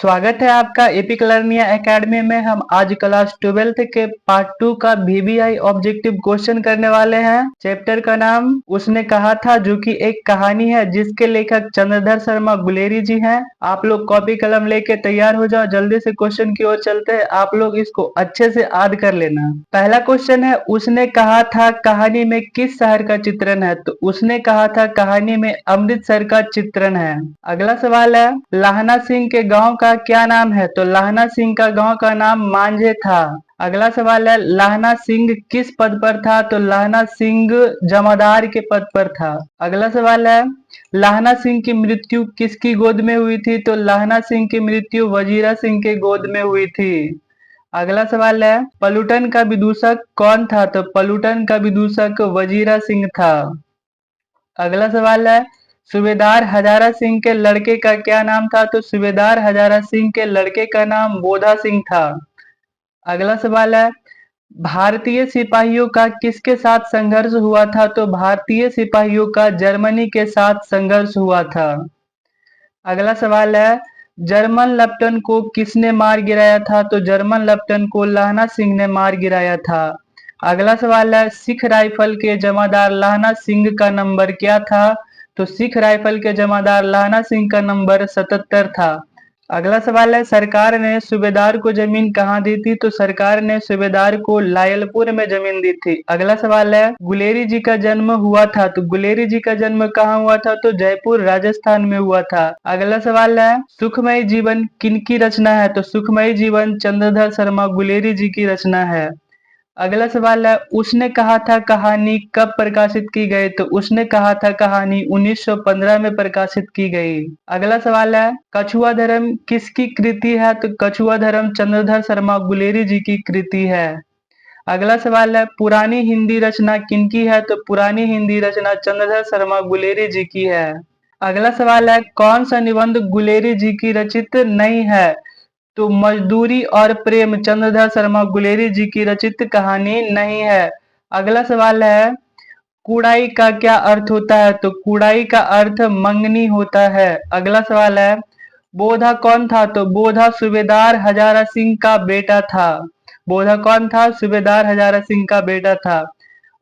स्वागत है आपका एपिक लर्निया एकेडमी में। हम आज क्लास 12th के पार्ट 2 का वीवीआई ऑब्जेक्टिव क्वेश्चन करने वाले हैं। चैप्टर का नाम उसने कहा था, जो कि एक कहानी है जिसके लेखक चंद्रधर शर्मा गुलेरी जी हैं। आप लोग कॉपी कलम लेके तैयार हो जाओ, जल्दी से क्वेश्चन की ओर चलते हैं। आप लोग इसको अच्छे से याद कर लेना। पहला क्वेश्चन है, उसने कहा था कहानी में किस शहर का चित्रण है? तो उसने कहा था कहानी में अमृतसर का चित्रण है। अगला सवाल है, लाहना सिंह के गांव का क्या नाम है? तो लाहना सिंह का गांव का नाम मांझे था। अगला सवाल है, लाहना सिंह किस पद पर था? तो लाहना सिंह जमादार के पद पर था। अगला सवाल है, लाहना सिंह की मृत्यु किसकी गोद में हुई थी? तो लाहना सिंह की मृत्यु वजीरा सिंह के गोद में हुई थी। अगला सवाल है, पलूटन का विदूषक कौन था? तो पलूटन का विदूषक वजीरा सिंह था। अगला सवाल है, सूबेदार हजारा सिंह के लड़के का क्या नाम था? तो सूबेदार हजारा सिंह के लड़के का नाम बोधा सिंह था। अगला सवाल है, भारतीय सिपाहियों का किसके साथ संघर्ष हुआ था? तो भारतीय सिपाहियों का जर्मनी के साथ संघर्ष हुआ था। अगला सवाल है, जर्मन लेफ्टिनेंट को किसने मार गिराया था? तो जर्मन लेफ्टिनेंट को लाहना सिंह ने मार गिराया था। अगला सवाल है, सिख राइफल के जमादार लाहना सिंह का नंबर क्या था? तो सिख राइफल के जमादार लाहना सिंह का नंबर 77 था। अगला सवाल है, सरकार ने सूबेदार को जमीन कहाँ दी थी? तो सरकार ने सूबेदार को लायलपुर में जमीन दी थी। अगला सवाल है, गुलेरी जी का जन्म हुआ था? तो गुलेरी जी का जन्म कहाँ हुआ था? तो जयपुर राजस्थान में हुआ था। अगला सवाल है, सुखमयी जीवन किनकी रचना है? तो सुखमयी जीवन चंद्रधर शर्मा गुलेरी जी की रचना है। अगला सवाल है, उसने कहा था कहानी कब प्रकाशित की गई? तो उसने कहा था कहानी 1915 में प्रकाशित की गई। अगला सवाल है, कछुआ धर्म किसकी कृति है? तो कछुआ धर्म चंद्रधर शर्मा गुलेरी जी की कृति है। अगला सवाल है, पुरानी हिंदी रचना किनकी है? तो पुरानी हिंदी रचना चंद्रधर शर्मा गुलेरी जी की है। अगला सवाल है, कौन सा निबंध गुलेरी जी की रचित नहीं है? तो मजदूरी और प्रेम चंद्रधर शर्मा गुलेरी जी की रचित कहानी नहीं है। अगला सवाल है, कुड़ाई का क्या अर्थ होता है? तो कुड़ाई का अर्थ मंगनी होता है। अगला सवाल है, बोधा कौन था? तो बोधा सूबेदार हजारा सिंह का बेटा था। बोधा कौन था? सूबेदार हजारा सिंह का बेटा था।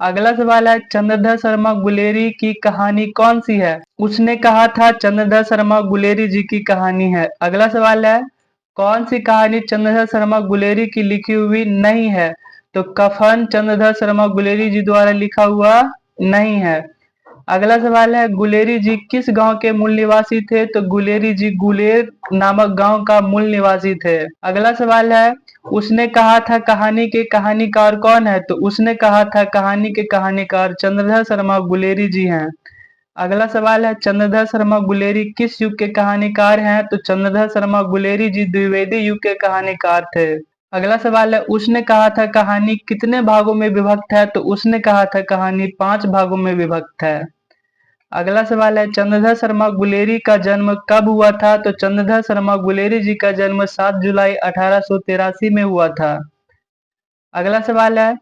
अगला सवाल है, चंद्रधर शर्मा गुलेरी की कहानी कौन सी है? उसने कहा था चंद्रधर शर्मा गुलेरी जी की कहानी है। अगला सवाल है, कौन सी कहानी चंद्रधर शर्मा गुलेरी की लिखी हुई नहीं है? तो कफन चंद्रधर शर्मा गुलेरी जी द्वारा लिखा हुआ नहीं है। अगला सवाल है, गुलेरी जी किस गांव के मूल निवासी थे? तो गुलेरी जी गुलेर नामक गांव का मूल निवासी थे। अगला सवाल है, उसने कहा था कहानी के कहानीकार कौन है? तो उसने कहा था कहानी के कहानीकार चंद्रधर शर्मा गुलेरी जी हैं। अगला सवाल है, चंद्रधर शर्मा गुलेरी किस युग के कहानीकार हैं? तो चंद्रधर शर्मा गुलेरी जी द्विवेदी युग के कहानीकार थे। अगला सवाल है, उसने कहा था कहानी कितने भागों में विभक्त है? तो उसने कहा था कहानी 5 भागों में विभक्त है। अगला सवाल है, चंद्रधर शर्मा गुलेरी का जन्म कब हुआ था? तो चंद्रधर शर्मा गुलेरी जी का जन्म 7 जुलाई 1883 में हुआ था। अगला सवाल है,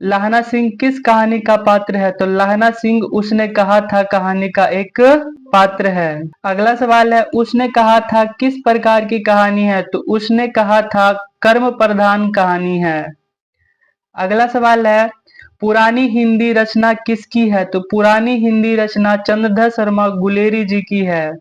लाहना सिंह किस कहानी का पात्र है? तो लाहना सिंह उसने कहा था कहानी का एक पात्र है। अगला सवाल है, उसने कहा था किस प्रकार की कहानी है? तो उसने कहा था कर्म प्रधान कहानी है। अगला सवाल है, पुरानी हिंदी रचना किसकी है? तो पुरानी हिंदी रचना चंद्रधर शर्मा गुलेरी जी की है।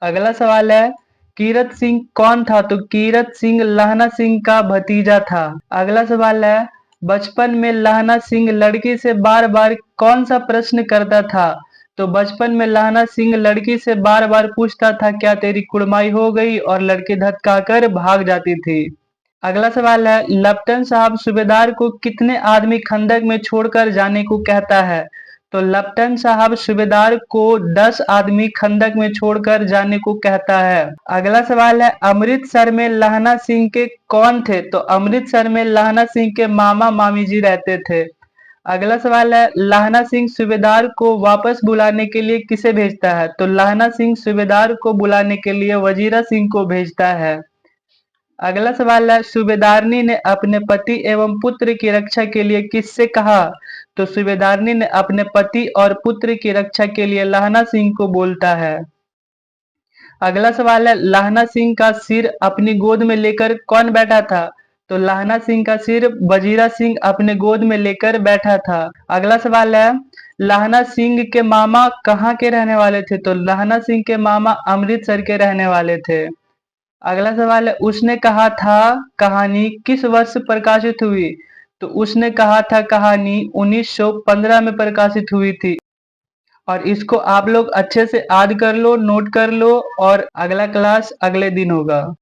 अगला सवाल है, कीरत सिंह कौन था? तो कीरत सिंह लाहना सिंह का भतीजा था। अगला सवाल है, बचपन में लाहना सिंह लड़की से बार बार कौन सा प्रश्न करता था? तो बचपन में लाहना सिंह लड़की से बार बार पूछता था क्या तेरी कुड़माई हो गई, और लड़की धतकाकर भाग जाती थी। अगला सवाल है, लेफ्टिनेंट साहब सूबेदार को कितने आदमी खंदक में छोड़कर जाने को कहता है? तो लेफ्टिनेंट साहब सूबेदार को 10 आदमी खंदक में छोड़कर जाने को कहता है। अगला सवाल है, अमृतसर में लाहना सिंह के कौन थे? तो अमृतसर में लाहना सिंह के मामा मामी जी रहते थे। अगला सवाल है, लाहना सिंह सूबेदार को वापस बुलाने के लिए किसे भेजता है? तो लाहना सिंह सूबेदार को बुलाने के लिए वजीरा सिंह को भेजता है। अगला सवाल है, सूबेदारनी ने अपने पति एवं पुत्र की रक्षा के लिए किससे कहा? तो सूबेदारनी ने अपने पति और पुत्र की रक्षा के लिए लाहना सिंह को बोलता है। अगला सवाल है, लाहना सिंह का सिर अपनी गोद में लेकर कौन बैठा था? तो लाहना सिंह का सिर वजीरा सिंह अपने गोद में लेकर बैठा था। अगला सवाल है, लाहना सिंह के मामा कहाँ के रहने वाले थे? तो लाहना सिंह के मामा अमृतसर के रहने वाले थे। अगला सवाल है, उसने कहा था कहानी किस वर्ष प्रकाशित हुई? तो उसने कहा था कहानी 1915 में प्रकाशित हुई थी। और इसको आप लोग अच्छे से याद कर लो, नोट कर लो, और अगला क्लास अगले दिन होगा।